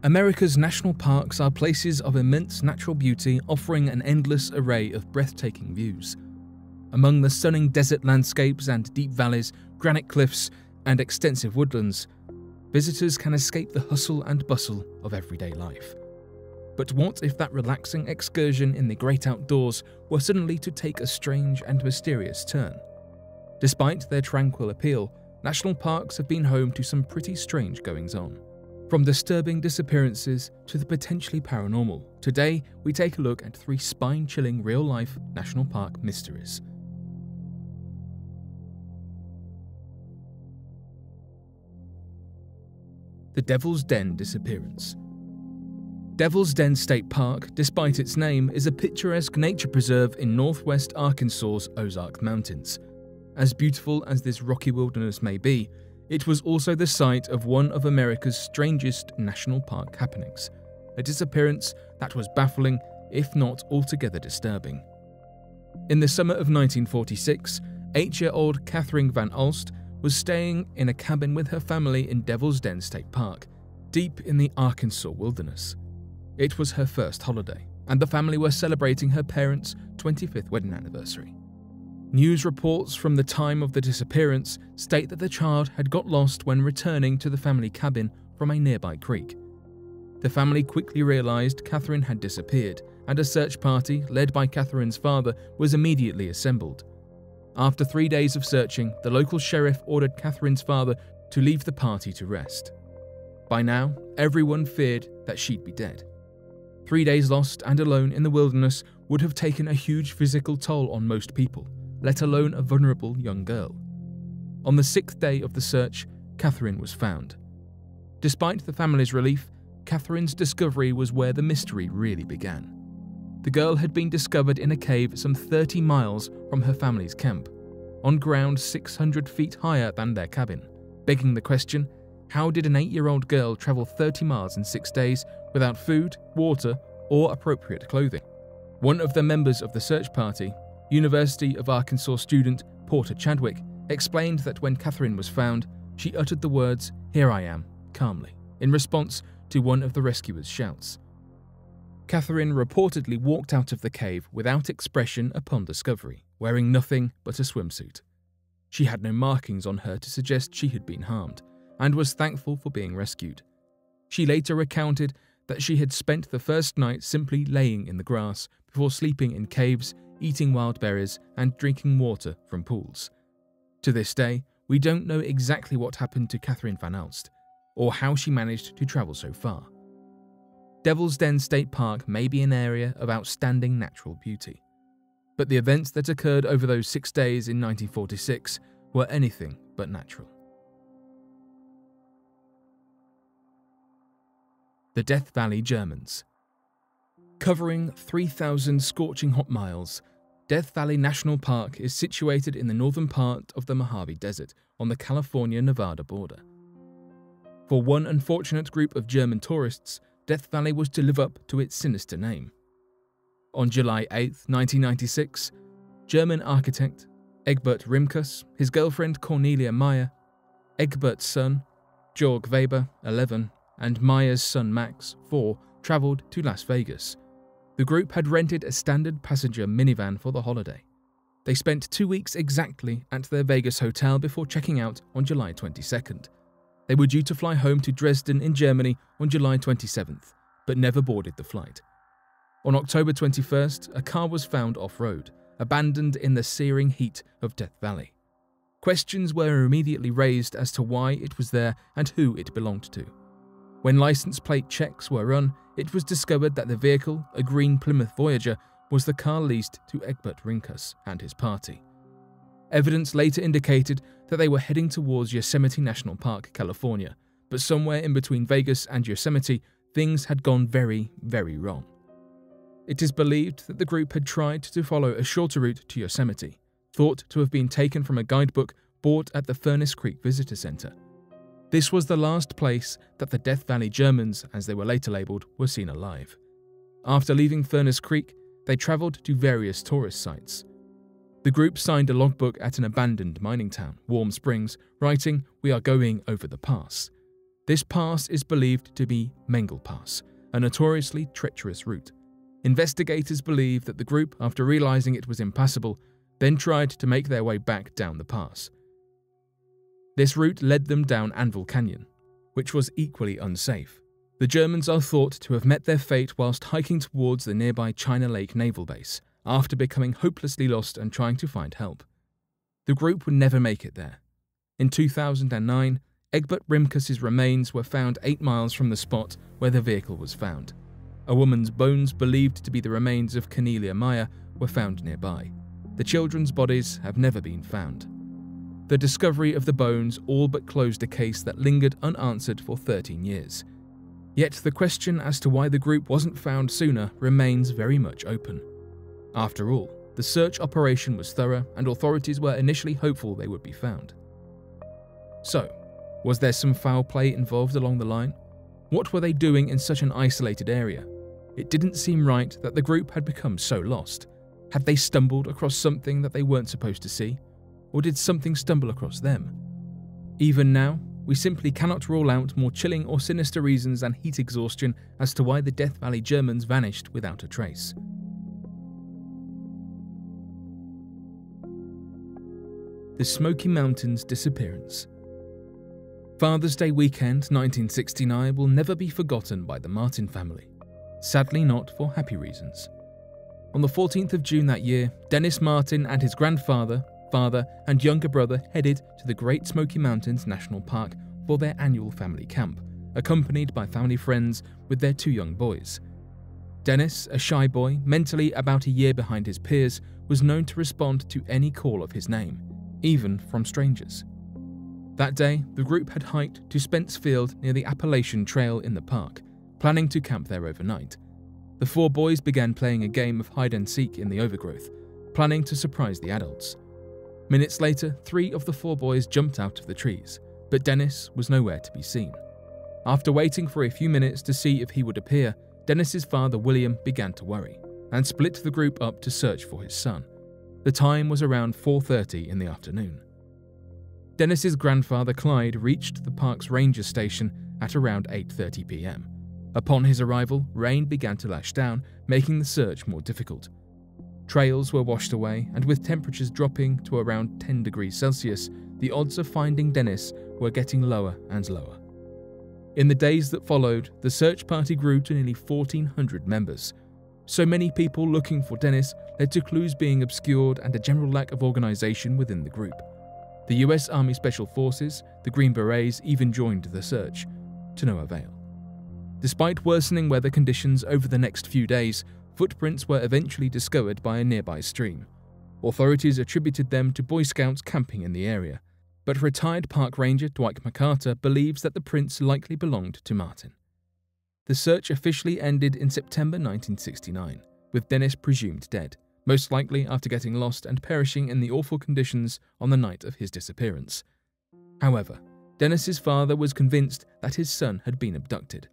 America's national parks are places of immense natural beauty offering an endless array of breathtaking views. Among the stunning desert landscapes and deep valleys, granite cliffs, and extensive woodlands, visitors can escape the hustle and bustle of everyday life. But what if that relaxing excursion in the great outdoors were suddenly to take a strange and mysterious turn? Despite their tranquil appeal, national parks have been home to some pretty strange goings-on. From disturbing disappearances to the potentially paranormal, today we take a look at 3 spine-chilling real-life national park mysteries. The Devil's Den Disappearance. Devil's Den State Park, despite its name, is a picturesque nature preserve in northwest Arkansas's Ozark Mountains. As beautiful as this rocky wilderness may be, it was also the site of one of America's strangest national park happenings, a disappearance that was baffling, if not altogether disturbing. In the summer of 1946, 8-year-old Catherine Van Alst was staying in a cabin with her family in Devil's Den State Park, deep in the Arkansas wilderness. It was her first holiday, and the family were celebrating her parents' 25th wedding anniversary. News reports from the time of the disappearance state that the child had got lost when returning to the family cabin from a nearby creek. The family quickly realized Catherine had disappeared, and a search party led by Catherine's father was immediately assembled. After 3 days of searching, the local sheriff ordered Catherine's father to leave the party to rest. By now, everyone feared that she'd be dead. 3 days lost and alone in the wilderness would have taken a huge physical toll on most people, let alone a vulnerable young girl. On the 6th day of the search, Catherine was found. Despite the family's relief, Catherine's discovery was where the mystery really began. The girl had been discovered in a cave some 30 miles from her family's camp, on ground 600 feet higher than their cabin, begging the question, how did an 8-year-old girl travel 30 miles in 6 days without food, water, or appropriate clothing? One of the members of the search party, University of Arkansas student Porter Chadwick, explained that when Catherine was found, she uttered the words, "Here I am," calmly, in response to one of the rescuers' shouts. Catherine reportedly walked out of the cave without expression upon discovery, wearing nothing but a swimsuit. She had no markings on her to suggest she had been harmed, and was thankful for being rescued. She later recounted that she had spent the first night simply laying in the grass before sleeping in caves, eating wild berries, and drinking water from pools. To this day, we don't know exactly what happened to Catherine Van Alst, or how she managed to travel so far. Devil's Den State Park may be an area of outstanding natural beauty, but the events that occurred over those 6 days in 1946 were anything but natural. The Death Valley Germans. Covering 3,000 scorching hot miles, Death Valley National Park is situated in the northern part of the Mojave Desert on the California-Nevada border. For one unfortunate group of German tourists, Death Valley was to live up to its sinister name. On July 8, 1996, German architect Egbert Rimkus, his girlfriend Cornelia Meyer, Egbert's son, Georg Weber, 11, and Meyer's son Max, 4, traveled to Las Vegas. The group had rented a standard passenger minivan for the holiday. They spent 2 weeks exactly at their Vegas hotel before checking out on July 22nd. They were due to fly home to Dresden in Germany on July 27th, but never boarded the flight. On October 21st, a car was found off-road, abandoned in the searing heat of Death Valley. Questions were immediately raised as to why it was there and who it belonged to. When license plate checks were run, it was discovered that the vehicle, a green Plymouth Voyager, was the car leased to Egbert Rimkus and his party. Evidence later indicated that they were heading towards Yosemite National Park, California, but somewhere in between Vegas and Yosemite, things had gone very, very wrong. It is believed that the group had tried to follow a shorter route to Yosemite, thought to have been taken from a guidebook bought at the Furnace Creek Visitor Center. This was the last place that the Death Valley Germans, as they were later labeled, were seen alive. After leaving Furnace Creek, they traveled to various tourist sites. The group signed a logbook at an abandoned mining town, Warm Springs, writing, "We are going over the pass." This pass is believed to be Mengele Pass, a notoriously treacherous route. Investigators believe that the group, after realizing it was impassable, then tried to make their way back down the pass. This route led them down Anvil Canyon, which was equally unsafe. The Germans are thought to have met their fate whilst hiking towards the nearby China Lake Naval Base, after becoming hopelessly lost and trying to find help. The group would never make it there. In 2009, Egbert Rimkus's remains were found 8 miles from the spot where the vehicle was found. A woman's bones, believed to be the remains of Cornelia Meyer, were found nearby. The children's bodies have never been found. The discovery of the bones all but closed a case that lingered unanswered for 13 years. Yet the question as to why the group wasn't found sooner remains very much open. After all, the search operation was thorough and authorities were initially hopeful they would be found. So, was there some foul play involved along the line? What were they doing in such an isolated area? It didn't seem right that the group had become so lost. Had they stumbled across something that they weren't supposed to see? Or did something stumble across them? Even now, we simply cannot rule out more chilling or sinister reasons than heat exhaustion as to why the Death Valley Germans vanished without a trace. The Smoky Mountains Disappearance. Father's Day weekend 1969 will never be forgotten by the Martin family. Sadly not for happy reasons. On the 14th of June that year, Dennis Martin and his grandfather, father and younger brother headed to the Great Smoky Mountains National Park for their annual family camp, accompanied by family friends with their 2 young boys. Dennis, a shy boy, mentally about a year behind his peers, was known to respond to any call of his name, even from strangers. That day, the group had hiked to Spence Field near the Appalachian Trail in the park, planning to camp there overnight. The 4 boys began playing a game of hide-and-seek in the overgrowth, planning to surprise the adults. Minutes later, 3 of the 4 boys jumped out of the trees, but Dennis was nowhere to be seen. After waiting for a few minutes to see if he would appear, Dennis's father William began to worry, and split the group up to search for his son. The time was around 4:30 in the afternoon. Dennis's grandfather Clyde reached the park's ranger station at around 8:30 p.m. Upon his arrival, rain began to lash down, making the search more difficult. Trails were washed away, and with temperatures dropping to around 10 degrees Celsius, the odds of finding Dennis were getting lower and lower. In the days that followed, the search party grew to nearly 1,400 members. So many people looking for Dennis led to clues being obscured and a general lack of organization within the group. The US Army Special Forces, the Green Berets, even joined the search, to no avail. Despite worsening weather conditions over the next few days, footprints were eventually discovered by a nearby stream. Authorities attributed them to Boy Scouts camping in the area, but retired park ranger Dwight McCarter believes that the prints likely belonged to Martin. The search officially ended in September 1969, with Dennis presumed dead, most likely after getting lost and perishing in the awful conditions on the night of his disappearance. However, Dennis's father was convinced that his son had been abducted.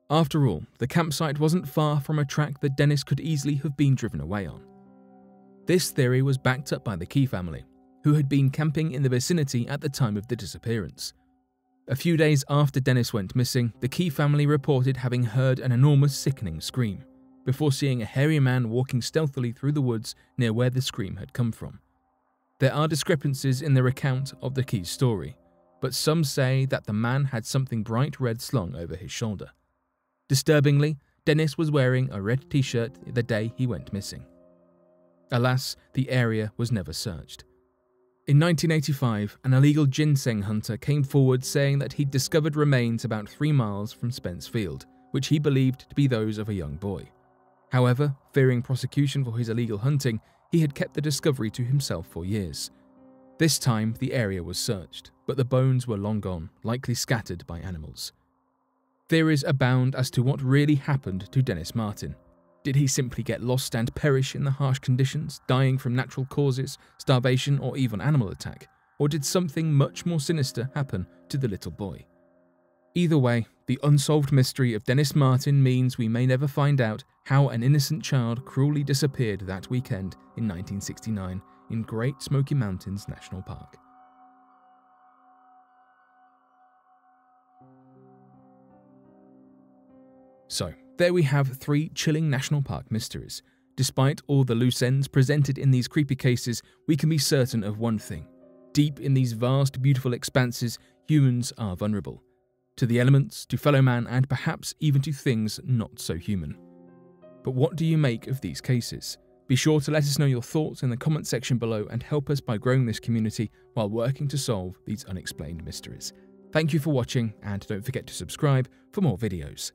After all, the campsite wasn't far from a track that Dennis could easily have been driven away on. This theory was backed up by the Key family, who had been camping in the vicinity at the time of the disappearance. A few days after Dennis went missing, the Key family reported having heard an enormous sickening scream, before seeing a hairy man walking stealthily through the woods near where the scream had come from. There are discrepancies in their account of the Key's story, but some say that the man had something bright red slung over his shoulder. Disturbingly, Dennis was wearing a red t-shirt the day he went missing. Alas, the area was never searched. In 1985, an illegal ginseng hunter came forward saying that he'd discovered remains about 3 miles from Spence Field, which he believed to be those of a young boy. However, fearing prosecution for his illegal hunting, he had kept the discovery to himself for years. This time, the area was searched, but the bones were long gone, likely scattered by animals. Theories abound as to what really happened to Dennis Martin. Did he simply get lost and perish in the harsh conditions, dying from natural causes, starvation, or even animal attack? Or did something much more sinister happen to the little boy? Either way, the unsolved mystery of Dennis Martin means we may never find out how an innocent child cruelly disappeared that weekend in 1969 in Great Smoky Mountains National Park. So, there we have 3 chilling national park mysteries. Despite all the loose ends presented in these creepy cases, we can be certain of one thing. Deep in these vast, beautiful expanses, humans are vulnerable. To the elements, to fellow man, and perhaps even to things not so human. But what do you make of these cases? Be sure to let us know your thoughts in the comment section below and help us by growing this community while working to solve these unexplained mysteries. Thank you for watching, and don't forget to subscribe for more videos.